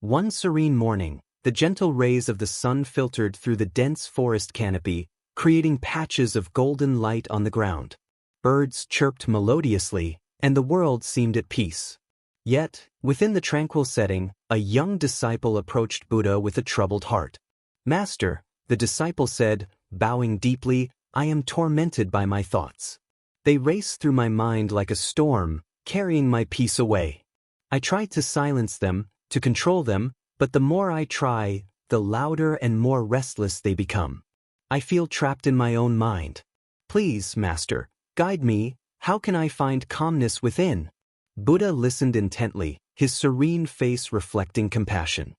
One serene morning, the gentle rays of the sun filtered through the dense forest canopy, creating patches of golden light on the ground. Birds chirped melodiously, and the world seemed at peace. Yet, within the tranquil setting, a young disciple approached Buddha with a troubled heart. "Master," the disciple said, bowing deeply, "I am tormented by my thoughts. They race through my mind like a storm, carrying my peace away. I try to silence them, to control them, but the more I try, the louder and more restless they become. I feel trapped in my own mind. Please, Master, guide me. How can I find calmness within?" Buddha listened intently, his serene face reflecting compassion.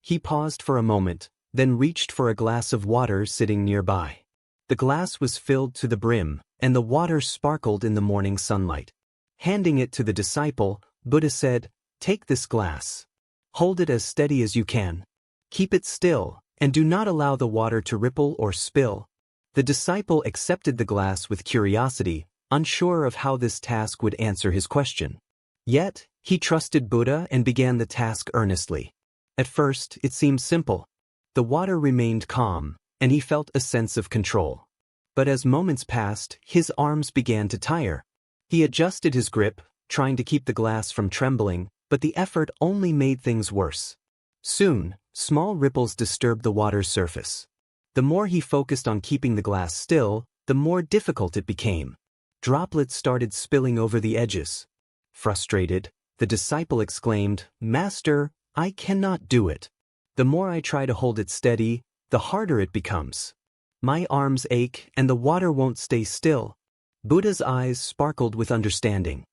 He paused for a moment, then reached for a glass of water sitting nearby. The glass was filled to the brim, and the water sparkled in the morning sunlight. Handing it to the disciple, Buddha said, "Take this glass. Hold it as steady as you can. Keep it still, and do not allow the water to ripple or spill." The disciple accepted the glass with curiosity, unsure of how this task would answer his question. Yet, he trusted Buddha and began the task earnestly. At first, it seemed simple. The water remained calm, and he felt a sense of control. But as moments passed, his arms began to tire. He adjusted his grip, trying to keep the glass from trembling, but the effort only made things worse. Soon, small ripples disturbed the water's surface. The more he focused on keeping the glass still, the more difficult it became. Droplets started spilling over the edges. Frustrated, the disciple exclaimed, "Master, I cannot do it. The more I try to hold it steady, the harder it becomes. My arms ache and the water won't stay still." Buddha's eyes sparkled with understanding.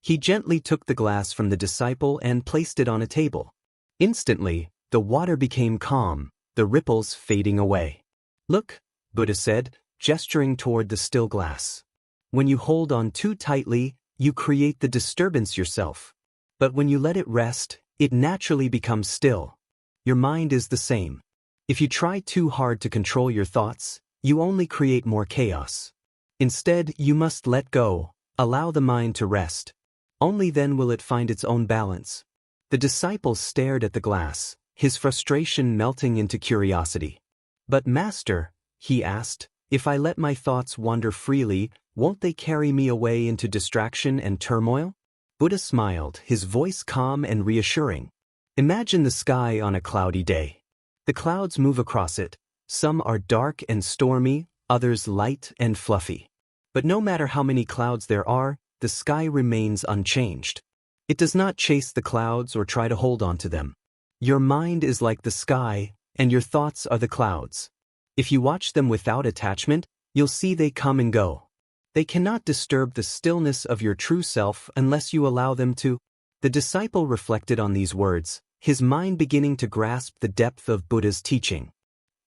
He gently took the glass from the disciple and placed it on a table. Instantly, the water became calm, the ripples fading away. "Look," Buddha said, gesturing toward the still glass. "When you hold on too tightly, you create the disturbance yourself. But when you let it rest, it naturally becomes still. Your mind is the same. If you try too hard to control your thoughts, you only create more chaos. Instead, you must let go, allow the mind to rest. Only then will it find its own balance." The disciple stared at the glass, his frustration melting into curiosity. "But Master," he asked, "if I let my thoughts wander freely, won't they carry me away into distraction and turmoil?" Buddha smiled, his voice calm and reassuring. "Imagine the sky on a cloudy day. The clouds move across it. Some are dark and stormy, others light and fluffy. But no matter how many clouds there are, the sky remains unchanged. It does not chase the clouds or try to hold on to them. Your mind is like the sky, and your thoughts are the clouds. If you watch them without attachment, you'll see they come and go. They cannot disturb the stillness of your true self unless you allow them to." The disciple reflected on these words, his mind beginning to grasp the depth of Buddha's teaching.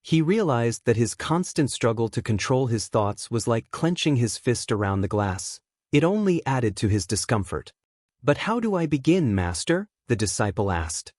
He realized that his constant struggle to control his thoughts was like clenching his fist around the glass. It only added to his discomfort. "But how do I begin, Master?" the disciple asked.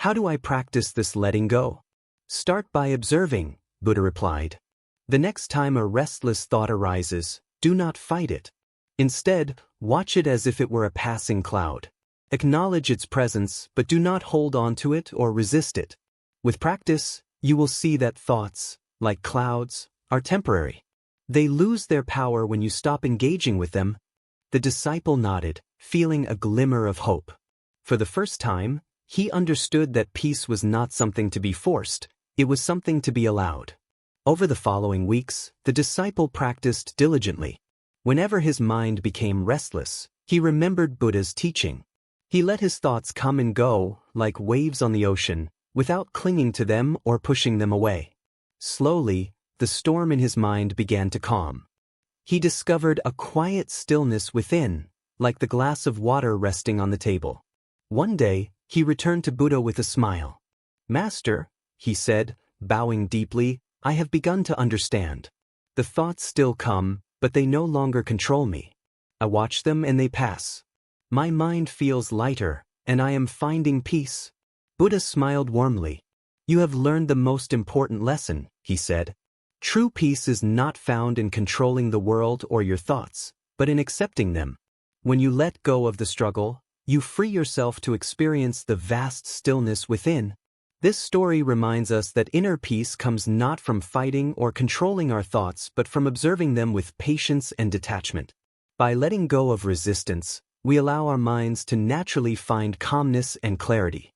"How do I practice this letting go?" "Start by observing," Buddha replied. "The next time a restless thought arises, do not fight it. Instead, watch it as if it were a passing cloud. Acknowledge its presence, but do not hold on to it or resist it. With practice, you will see that thoughts, like clouds, are temporary. They lose their power when you stop engaging with them." The disciple nodded, feeling a glimmer of hope. For the first time, he understood that peace was not something to be forced, it was something to be allowed. Over the following weeks, the disciple practiced diligently. Whenever his mind became restless, he remembered Buddha's teaching. He let his thoughts come and go, like waves on the ocean, without clinging to them or pushing them away. Slowly, the storm in his mind began to calm. He discovered a quiet stillness within, like the glass of water resting on the table. One day, he returned to Buddha with a smile. "Master," he said, bowing deeply, "I have begun to understand. The thoughts still come, but they no longer control me. I watch them and they pass. My mind feels lighter, and I am finding peace." Buddha smiled warmly. "You have learned the most important lesson," he said. "True peace is not found in controlling the world or your thoughts, but in accepting them. When you let go of the struggle, you free yourself to experience the vast stillness within. This story reminds us that inner peace comes not from fighting or controlling our thoughts but from observing them with patience and detachment. By letting go of resistance, we allow our minds to naturally find calmness and clarity.